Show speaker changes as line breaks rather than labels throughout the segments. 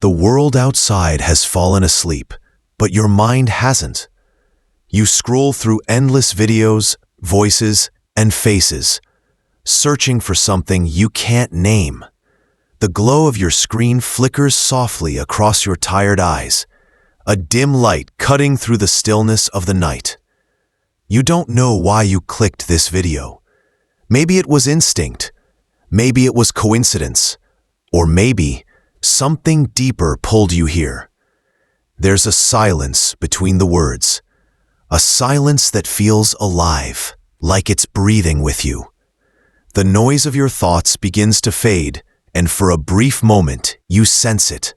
The world outside has fallen asleep, but your mind hasn't. You scroll through endless videos, voices, and faces, searching for something you can't name. The glow of your screen flickers softly across your tired eyes, a dim light cutting through the stillness of the night. You don't know why you clicked this video. Maybe it was instinct, maybe it was coincidence, or maybe something deeper pulled you here. There's a silence between the words, a silence that feels alive, like it's breathing with you. The noise of your thoughts begins to fade, and for a brief moment you sense it,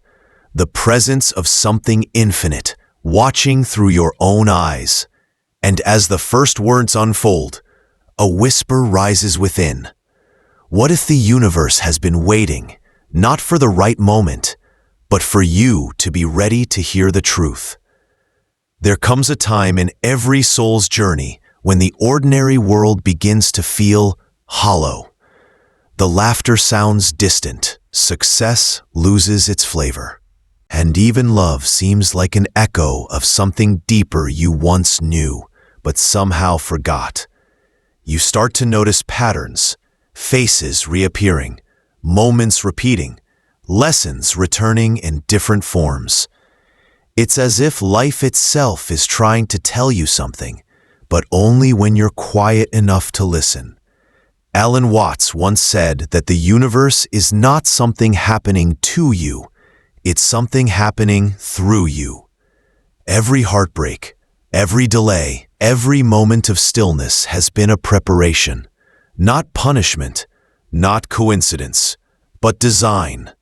the presence of something infinite, watching through your own eyes. And as the first words unfold, a whisper rises within. What if the universe has been waiting, not for the right moment, but for you to be ready to hear the truth? There comes a time in every soul's journey when the ordinary world begins to feel hollow. The laughter sounds distant, success loses its flavor, and even love seems like an echo of something deeper you once knew, but somehow forgot. You start to notice patterns, faces reappearing, moments repeating, lessons returning in different forms. It's as if life itself is trying to tell you something, but only when you're quiet enough to listen. Alan Watts once said that the universe is not something happening to you, it's something happening through you. Every heartbreak, every delay, every moment of stillness has been a preparation, not punishment, not coincidence, but design.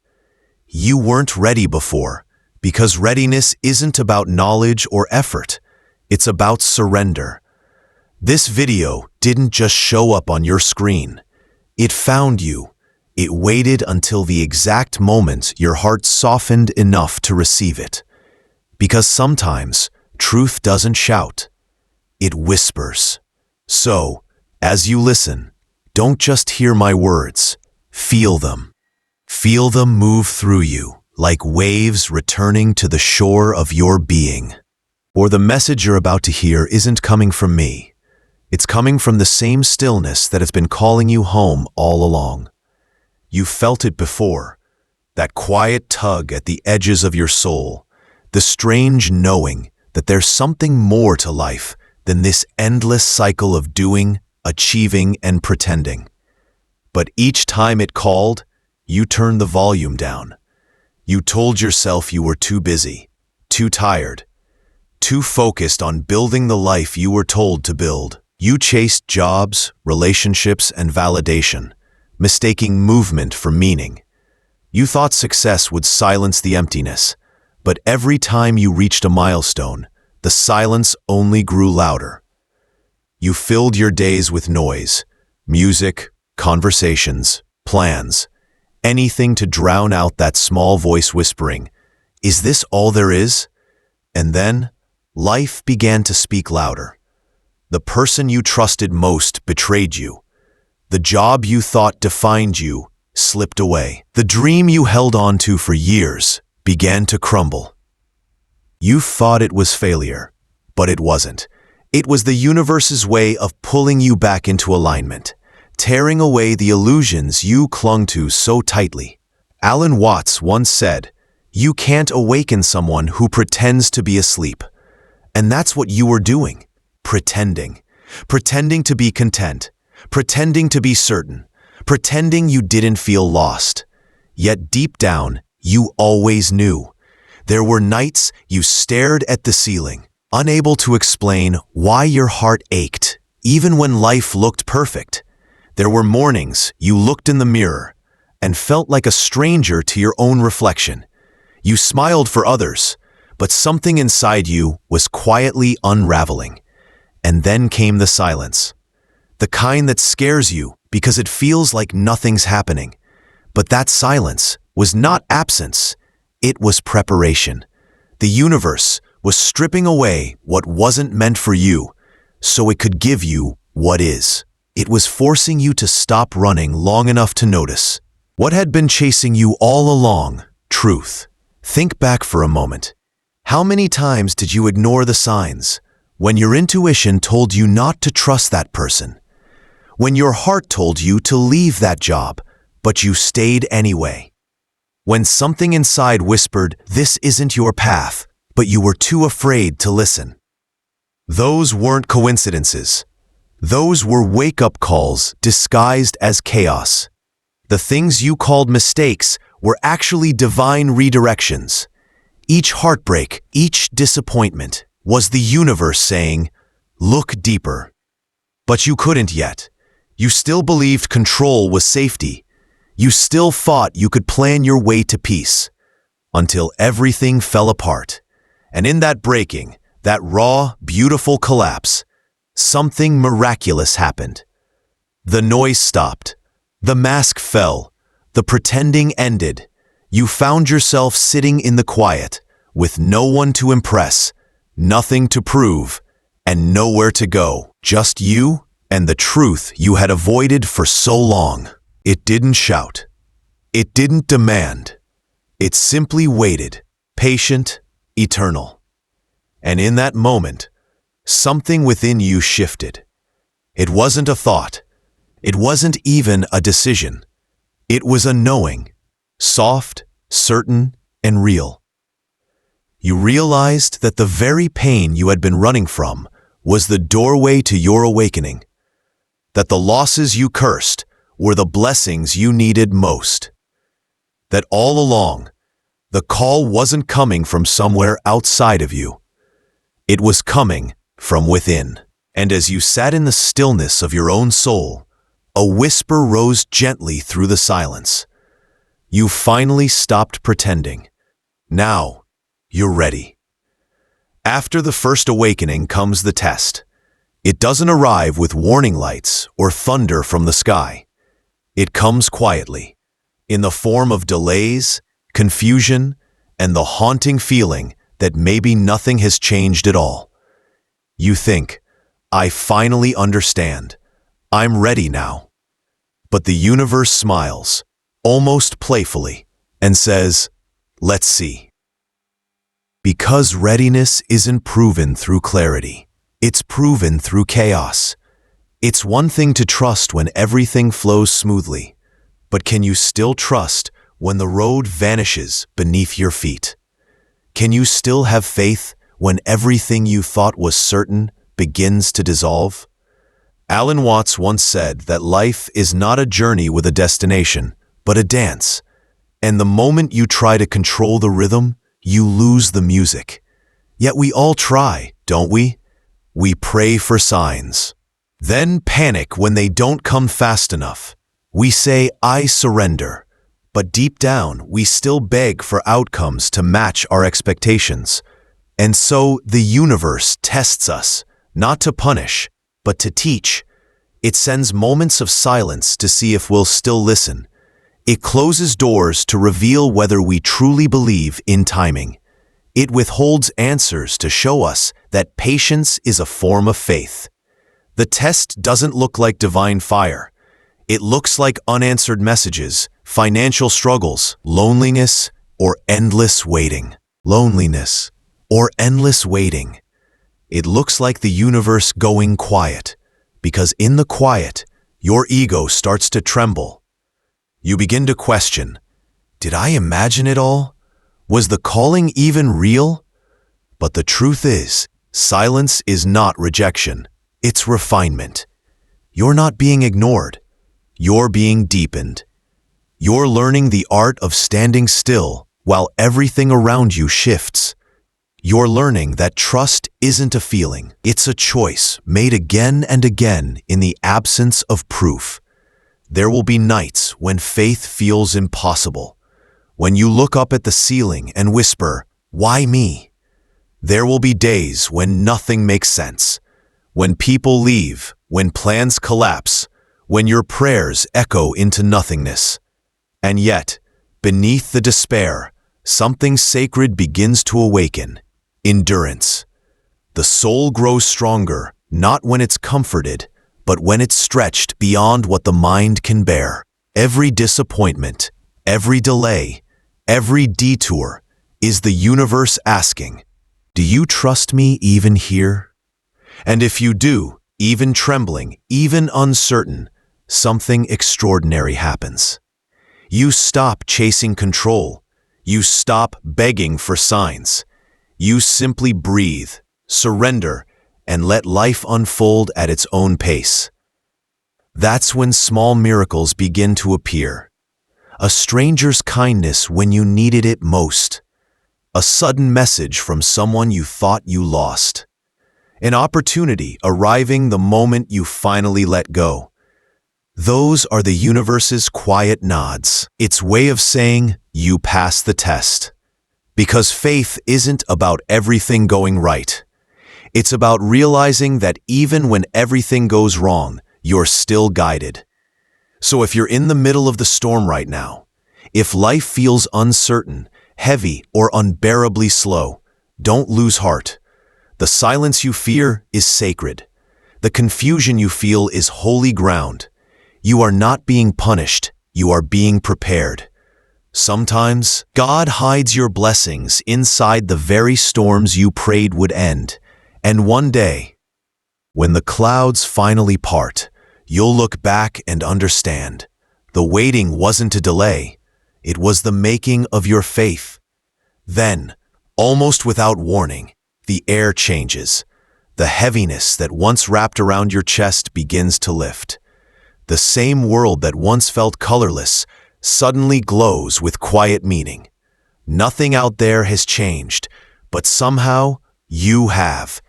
You weren't ready before, because readiness isn't about knowledge or effort, it's about surrender. This video didn't just show up on your screen. It found you. It waited until the exact moment your heart softened enough to receive it. Because sometimes truth doesn't shout, it whispers. So, as you listen, don't just hear my words, feel them. Feel them move through you, like waves returning to the shore of your being. Or the message you're about to hear isn't coming from me. It's coming from the same stillness that has been calling you home all along. You felt it before, that quiet tug at the edges of your soul, the strange knowing that there's something more to life than this endless cycle of doing, achieving, and pretending. But each time it called, you turned the volume down. You told yourself you were too busy, too tired, too focused on building the life you were told to build. You chased jobs, relationships, and validation, mistaking movement for meaning. You thought success would silence the emptiness, but every time you reached a milestone, the silence only grew louder. You filled your days with noise, music, conversations, plans, anything to drown out that small voice whispering, "Is this all there is?" And then, life began to speak louder. The person you trusted most betrayed you. The job you thought defined you slipped away. The dream you held on to for years began to crumble. You thought it was failure, but it wasn't. It was the universe's way of pulling you back into alignment, tearing away the illusions you clung to so tightly. Alan Watts once said, "You can't awaken someone who pretends to be asleep." And that's what you were doing. Pretending to be content, pretending to be certain, pretending you didn't feel lost. Yet deep down, you always knew. There were nights you stared at the ceiling, unable to explain why your heart ached, even when life looked perfect. There were mornings you looked in the mirror and felt like a stranger to your own reflection. You smiled for others, but something inside you was quietly unraveling. And then came the silence. The kind that scares you because it feels like nothing's happening. But that silence was not absence, it was preparation. The universe was stripping away what wasn't meant for you, so it could give you what is. It was forcing you to stop running long enough to notice what had been chasing you all along: truth. Think back for a moment. How many times did you ignore the signs when your intuition told you not to trust that person? When your heart told you to leave that job, but you stayed anyway? When something inside whispered, "This isn't your path," but you were too afraid to listen? Those weren't coincidences. Those were wake-up calls disguised as chaos. The things you called mistakes were actually divine redirections. Each heartbreak, each disappointment was the universe saying, "Look deeper." But you couldn't yet. You still believed control was safety. You still thought you could plan your way to peace. Until everything fell apart. And in that breaking, that raw, beautiful collapse, something miraculous happened. The noise stopped. The mask fell. The pretending ended. You found yourself sitting in the quiet, with no one to impress, nothing to prove, and nowhere to go. Just you and the truth you had avoided for so long. It didn't shout. It didn't demand. It simply waited, patient, eternal. And in that moment, something within you shifted. It wasn't a thought. It wasn't even a decision. It was a knowing, soft, certain, and real. You realized that the very pain you had been running from was the doorway to your awakening. That the losses you cursed were the blessings you needed most. That all along, the call wasn't coming from somewhere outside of you. It was coming from within. And as you sat in the stillness of your own soul, a whisper rose gently through the silence. You finally stopped pretending. Now, you're ready. After the first awakening comes the test. It doesn't arrive with warning lights or thunder from the sky. It comes quietly, in the form of delays, confusion, and the haunting feeling that maybe nothing has changed at all. You think, "I finally understand. I'm ready now." But the universe smiles, almost playfully, and says, "Let's see." Because readiness isn't proven through clarity. It's proven through chaos. It's one thing to trust when everything flows smoothly, but can you still trust when the road vanishes beneath your feet? Can you still have faith when everything you thought was certain begins to dissolve? Alan Watts once said that life is not a journey with a destination, but a dance. And the moment you try to control the rhythm, you lose the music. Yet we all try, don't we? We pray for signs. Then panic when they don't come fast enough. We say, "I surrender." But deep down, we still beg for outcomes to match our expectations. And so the universe tests us, not to punish, but to teach. It sends moments of silence to see if we'll still listen. It closes doors to reveal whether we truly believe in timing. It withholds answers to show us that patience is a form of faith. The test doesn't look like divine fire. It looks like unanswered messages, financial struggles, loneliness, or endless waiting. Loneliness, or endless waiting. It looks like the universe going quiet, because in the quiet, your ego starts to tremble. You begin to question, did I imagine it all? Was the calling even real? But the truth is, silence is not rejection, it's refinement. You're not being ignored, you're being deepened. You're learning the art of standing still while everything around you shifts. You're learning that trust isn't a feeling, it's a choice made again and again in the absence of proof. There will be nights when faith feels impossible, when you look up at the ceiling and whisper, "Why me?" There will be days when nothing makes sense, when people leave, when plans collapse, when your prayers echo into nothingness. And yet, beneath the despair, something sacred begins to awaken. Endurance. The soul grows stronger, not when it's comforted, but when it's stretched beyond what the mind can bear. Every disappointment, every delay, every detour, Is the universe asking, do you trust me even here? And if you do, even trembling, even uncertain, something extraordinary happens. You stop chasing control. You stop begging for signs. You simply breathe, surrender, and let life unfold at its own pace. That's when small miracles begin to appear. A stranger's kindness when you needed it most. A sudden message from someone you thought you lost. An opportunity arriving the moment you finally let go. Those are the universe's quiet nods. Its way of saying, you passed the test. Because faith isn't about everything going right. It's about realizing that even when everything goes wrong, you're still guided. So if you're in the middle of the storm right now, if life feels uncertain, heavy, or unbearably slow, don't lose heart. The silence you fear is sacred. The confusion you feel is holy ground. You are not being punished, you are being prepared. Sometimes, God hides your blessings inside the very storms you prayed would end. And one day, when the clouds finally part, you'll look back and understand. The waiting wasn't a delay, it was the making of your faith. Then, almost without warning, the air changes. The heaviness that once wrapped around your chest begins to lift. The same world that once felt colorless suddenly glows with quiet meaning. Nothing out there has changed, but somehow you have.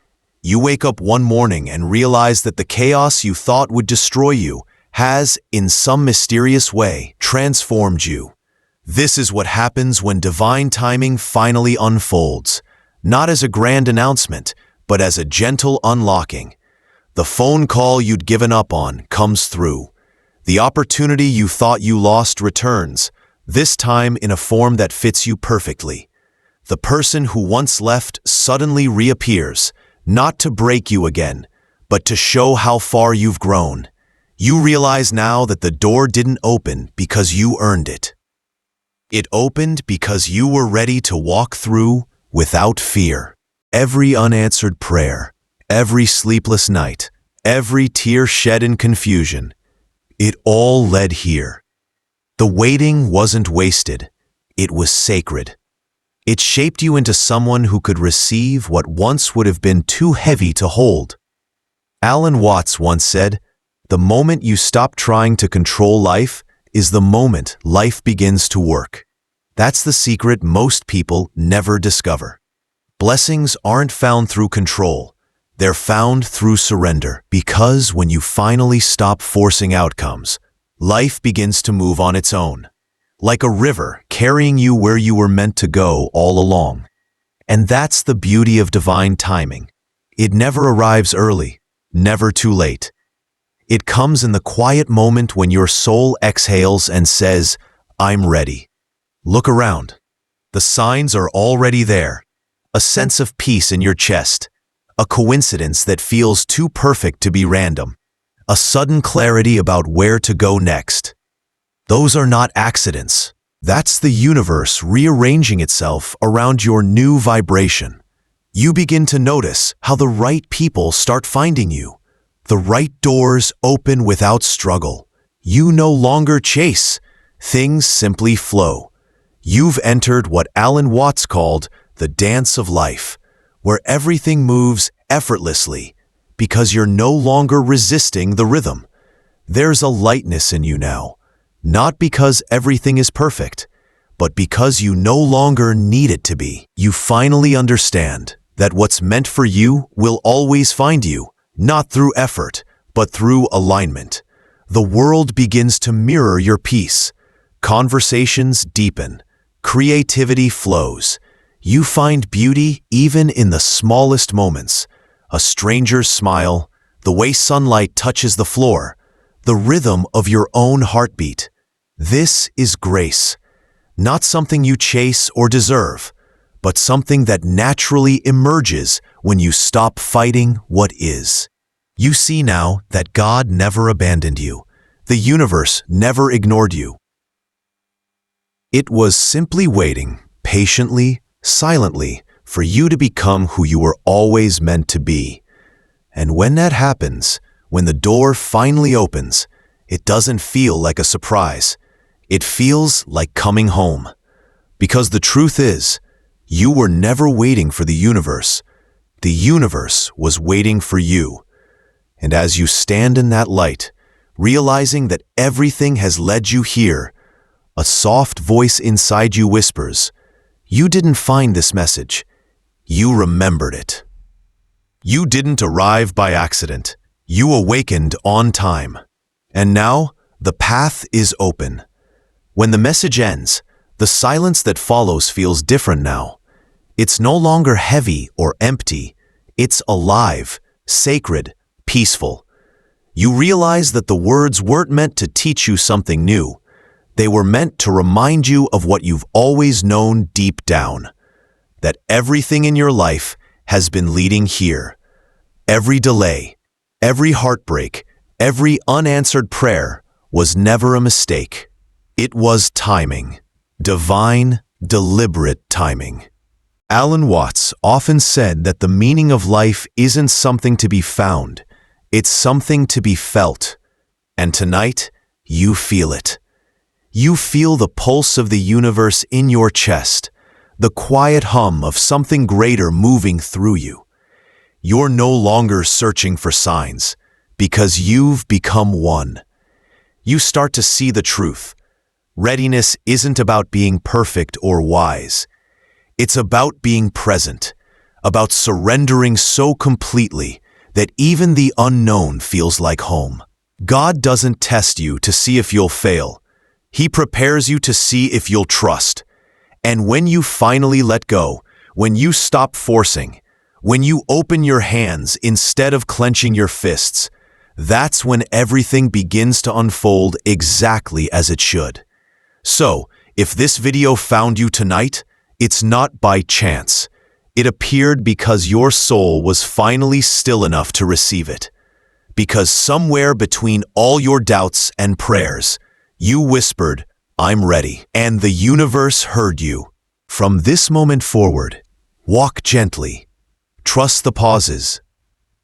You wake up one morning and realize that the chaos you thought would destroy you has, in some mysterious way, transformed you. This is what happens when divine timing finally unfolds, not as a grand announcement, but as a gentle unlocking. The phone call you'd given up on comes through. The opportunity you thought you lost returns, this time in a form that fits you perfectly. The person who once left suddenly reappears, not to break you again, but to show how far you've grown. You realize now that the door didn't open because you earned it. It opened because you were ready to walk through without fear. Every unanswered prayer, every sleepless night, every tear shed in confusion, it all led here. The waiting wasn't wasted, it was sacred. It shaped you into someone who could receive what once would have been too heavy to hold. Alan Watts once said, "The moment you stop trying to control life is the moment life begins to work." That's the secret most people never discover. Blessings aren't found through control. They're found through surrender, because when you finally stop forcing outcomes, life begins to move on its own, like a river carrying you where you were meant to go all along. And that's the beauty of divine timing. It never arrives early, never too late. It comes in the quiet moment when your soul exhales and says, "I'm ready." Look around. The signs are already there. A sense of peace in your chest. A coincidence that feels too perfect to be random. A sudden clarity about where to go next. Those are not accidents. That's the universe rearranging itself around your new vibration. You begin to notice how the right people start finding you. The right doors open without struggle. You no longer chase. Things simply flow. You've entered what Alan Watts called the dance of life, where everything moves effortlessly because you're no longer resisting the rhythm. There's a lightness in you now, not because everything is perfect, but because you no longer need it to be. You finally understand that what's meant for you will always find you, not through effort, but through alignment. The world begins to mirror your peace. Conversations deepen. Creativity flows. You find beauty even in the smallest moments. A stranger's smile, the way sunlight touches the floor, the rhythm of your own heartbeat. This is grace. Not something you chase or deserve, but something that naturally emerges when you stop fighting what is. You see now that God never abandoned you. The universe never ignored you. It was simply waiting, patiently, silently, for you to become who you were always meant to be. And when that happens, when the door finally opens, it doesn't feel like a surprise. It feels like coming home. Because the truth is, you were never waiting for the universe. The universe was waiting for you. And as you stand in that light, realizing that everything has led you here, a soft voice inside you whispers, "You didn't find this message. You remembered it." You didn't arrive by accident. You awakened on time. And now, the path is open. When the message ends, the silence that follows feels different now. It's no longer heavy or empty. It's alive, sacred, peaceful. You realize that the words weren't meant to teach you something new. They were meant to remind you of what you've always known deep down, that everything in your life has been leading here. Every delay, every heartbreak, every unanswered prayer was never a mistake. It was timing, divine, deliberate timing. Alan Watts often said that the meaning of life isn't something to be found, it's something to be felt. And tonight, you feel it. You feel the pulse of the universe in your chest, the quiet hum of something greater moving through you. You're no longer searching for signs, because you've become one. You start to see the truth. Readiness isn't about being perfect or wise. It's about being present, about surrendering so completely that even the unknown feels like home. God doesn't test you to see if you'll fail. He prepares you to see if you'll trust. And when you finally let go, when you stop forcing, when you open your hands instead of clenching your fists, that's when everything begins to unfold exactly as it should. So, if this video found you tonight, it's not by chance. It appeared because your soul was finally still enough to receive it. Because somewhere between all your doubts and prayers, you whispered, "I'm ready." And the universe heard you. From this moment forward, walk gently. Trust the pauses.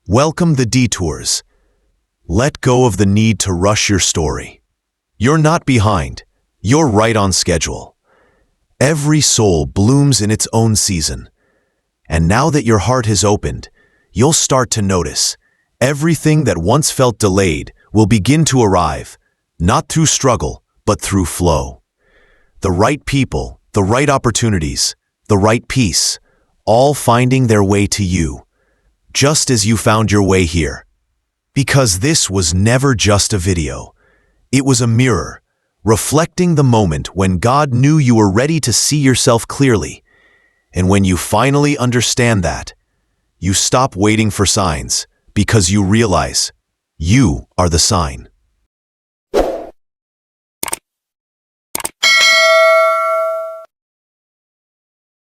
Welcome the detours. Let go of the need to rush your story. You're not behind. You're right on schedule. Every soul blooms in its own season. And now that your heart has opened, you'll start to notice everything that once felt delayed will begin to arrive, not through struggle, but through flow. The right people, the right opportunities, the right peace, all finding their way to you, just as you found your way here. Because this was never just a video. It was a mirror, reflecting the moment when God knew you were ready to see yourself clearly. And when you finally understand that, you stop waiting for signs because you realize you are the sign.